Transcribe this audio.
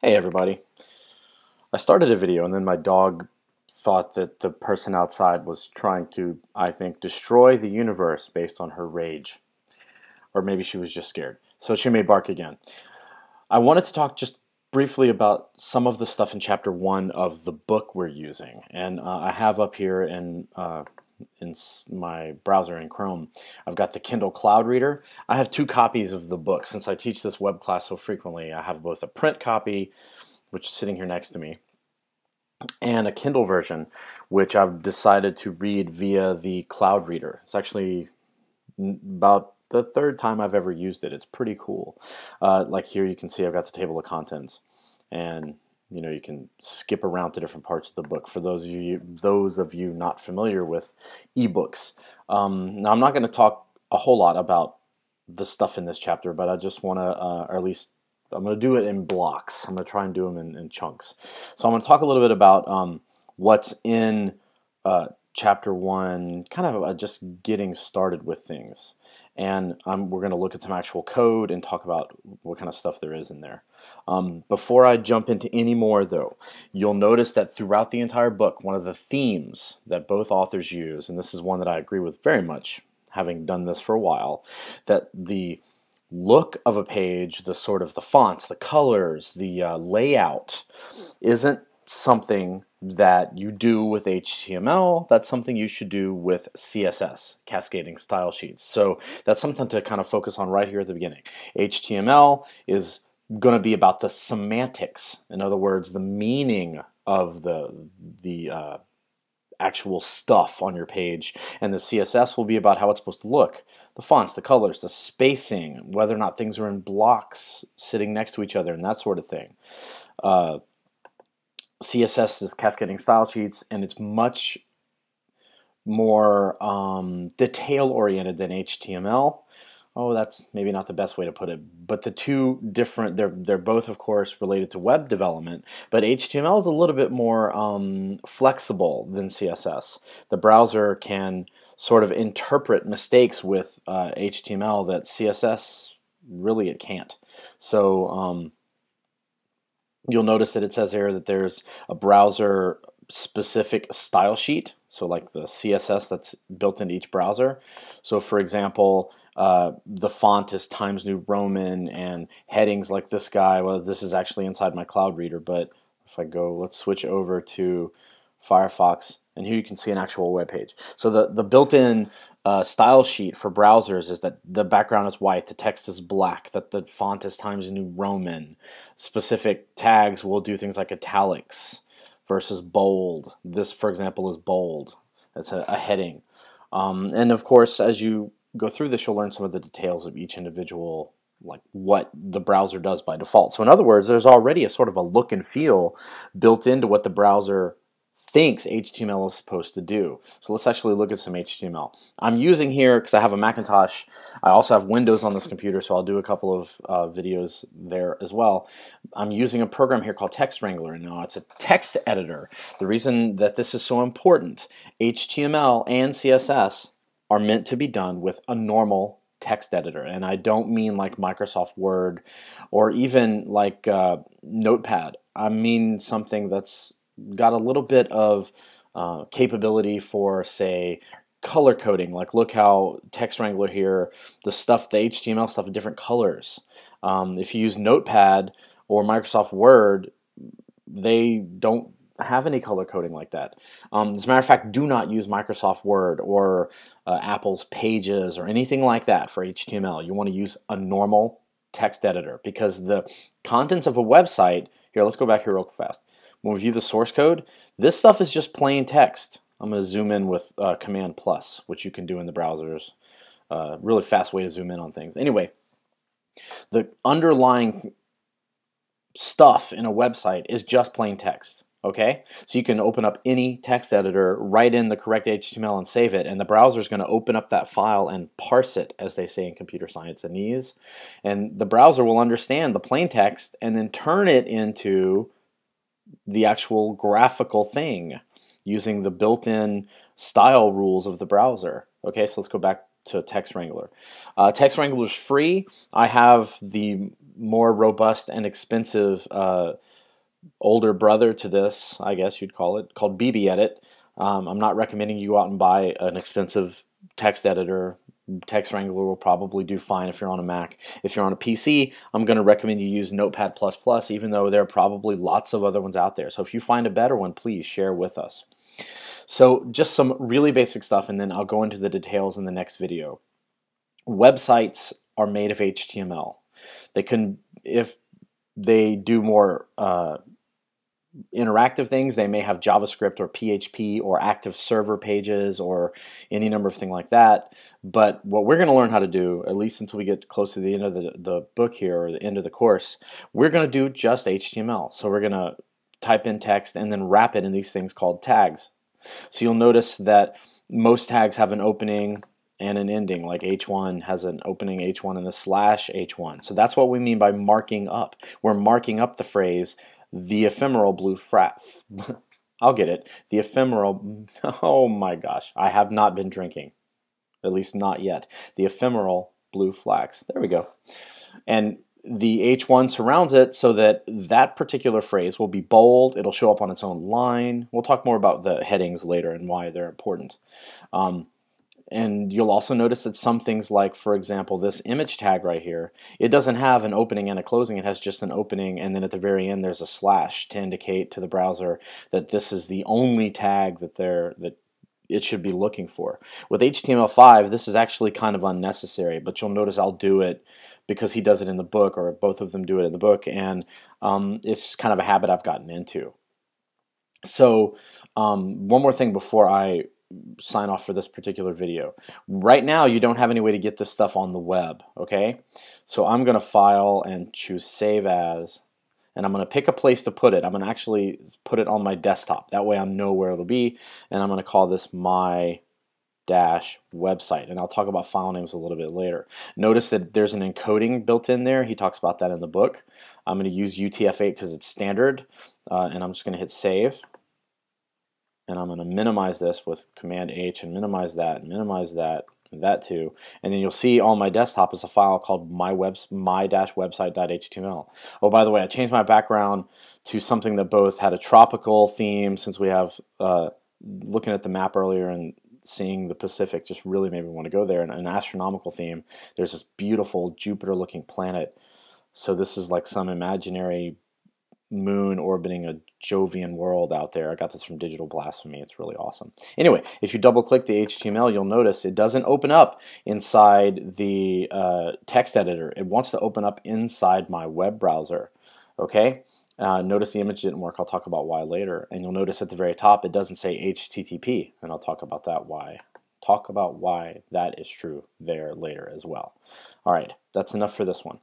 Hey everybody. I started a video and then my dog thought that the person outside was trying to, I think, destroy the universe based on her rage. Or maybe she was just scared. So she may bark again. I wanted to talk just briefly about some of the stuff in chapter 1 of the book we're using. And I have up here in my browser in Chrome, I've got the Kindle Cloud Reader. I have two copies of the book. Since I teach this web class so frequently, I have both a print copy, which is sitting here next to me, and a Kindle version, which I've decided to read via the Cloud Reader. It's actually about the third time I've ever used it. It's pretty cool. Like here you can see I've got the table of contents, and you can skip around to different parts of the book for those of you not familiar with ebooks. Now I'm not going to talk a whole lot about the stuff in this chapter, but I just want to, or at least I'm going to do it in blocks. I'm going to try and do them in chunks. So I'm going to talk a little bit about what's in chapter 1, kind of just getting started with things. And we're going to look at some actual code and talk about what kind of stuff there is in there. Before I jump into any more, though, you'll notice that throughout the entire book, one of the themes that both authors use, and this is one that I agree with very much, having done this for a while, that the look of a page, the sort of the fonts, the colors, the layout, isn't something that you do with HTML. That's something you should do with CSS, cascading style sheets. So that's something to kind of focus on right here at the beginning. HTML is going to be about the semantics, in other words, the meaning of the actual stuff on your page, and the CSS will be about how it's supposed to look. The fonts, the colors, the spacing, whether or not things are in blocks sitting next to each other, and that sort of thing. CSS is cascading style sheets, and it's much more detail-oriented than HTML. Oh, that's maybe not the best way to put it, but the two different, they're both, of course, related to web development, but HTML is a little bit more flexible than CSS. The browser can sort of interpret mistakes with HTML that CSS, really, it can't. So you'll notice that it says here that there's a browser specific style sheet, so like the CSS that's built into each browser. So for example, the font is Times New Roman, and headings like this guy, well, this is actually inside my Cloud Reader, but if I go, let's switch over to Firefox, and here you can see an actual web page. So the built-in style sheet for browsers is that the background is white, the text is black, that the font is Times New Roman. Specific tags will do things like italics versus bold. This, for example, is bold. That's a heading. And of course, as you go through this, you'll learn some of the details of each individual, like what the browser does by default. So in other words, there's already a sort of a look and feel built into what the browser thinks HTML is supposed to do. So let's actually look at some HTML. I'm using here, because I have a Macintosh, I also have Windows on this computer, so I'll do a couple of videos there as well. I'm using a program here called Wrangler, and now it's a text editor. The reason that this is so important, HTML and CSS are meant to be done with a normal text editor, and I don't mean like Microsoft Word or even like Notepad. I mean something that's got a little bit of capability for, say, color coding. Like look how Text Wrangler here, the HTML stuff, different colors. If you use Notepad or Microsoft Word, they don't have any color coding like that. As a matter of fact, do not use Microsoft Word or Apple's Pages or anything like that for HTML. You want to use a normal text editor, because the contents of a website, here, let's go back here real fast. When we view the source code, this stuff is just plain text. I'm going to zoom in with Command plus, which you can do in the browsers. Really fast way to zoom in on things. Anyway, the underlying stuff in a website is just plain text. Okay, so you can open up any text editor, write in the correct HTML and save it, and the browser is going to open up that file and parse it, as they say in computer science and the browser will understand the plain text and then turn it into the actual graphical thing using the built-in style rules of the browser. Okay, so let's go back to Text Wrangler. Text Wrangler is free. I have the more robust and expensive older brother to this, I guess you'd call it, called BB Edit. I'm not recommending you go out and buy an expensive text editor. Text Wrangler will probably do fine if you're on a Mac. If you're on a PC, I'm going to recommend you use Notepad++, even though there are probably lots of other ones out there. So if you find a better one, please share with us. So just some really basic stuff, and then I'll go into the details in the next video. Websites are made of HTML. They can, if they do more interactive things, they may have JavaScript or PHP or active server pages or any number of things like that. But what we're going to learn how to do, at least until we get close to the end of the book here or the end of the course, we're going to do just HTML. So we're going to type in text and then wrap it in these things called tags. So you'll notice that most tags have an opening and an ending, like H1 has an opening H1 and a slash H1. So that's what we mean by marking up. We're marking up the phrase, the ephemeral blue I'll get it. The ephemeral, oh my gosh, I have not been drinking, at least not yet. The ephemeral blue flags. There we go. And the H1 surrounds it so that that particular phrase will be bold. It'll show up on its own line. We'll talk more about the headings later and why they're important. And you'll also notice that some things like, for example, this image tag right here, it doesn't have an opening and a closing. It has just an opening, and then at the very end there's a slash to indicate to the browser that this is the only tag that it should be looking for. With HTML5, this is actually kind of unnecessary, but you'll notice I'll do it because he does it in the book, or both of them do it in the book, and it's kind of a habit I've gotten into. So one more thing before I sign off for this particular video. Right now you don't have any way to get this stuff on the web, okay? So I'm going to file and choose save as, and I'm going to pick a place to put it. I'm going to actually put it on my desktop. That way I know where it'll be, and I'm going to call this my website, and I'll talk about file names a little bit later. Notice that there's an encoding built in there. He talks about that in the book. I'm going to use UTF-8 because it's standard, and I'm just going to hit save. And I'm going to minimize this with Command H and minimize that and minimize that and that too. And then you'll see on my desktop is a file called my-website.html. Oh, by the way, I changed my background to something that both had a tropical theme, since we have looking at the map earlier and seeing the Pacific just really made me want to go there, and an astronomical theme. There's this beautiful Jupiter-looking planet. So this is like some imaginary moon orbiting a Jovian world out there. I got this from Digital Blasphemy. It's really awesome. Anyway, if you double click the HTML, you'll notice it doesn't open up inside the text editor. It wants to open up inside my web browser. Okay? Notice the image didn't work. I'll talk about why later. And you'll notice at the very top it doesn't say HTTP, and I'll talk about that why. Talk about why that is true there later as well. All right, that's enough for this one.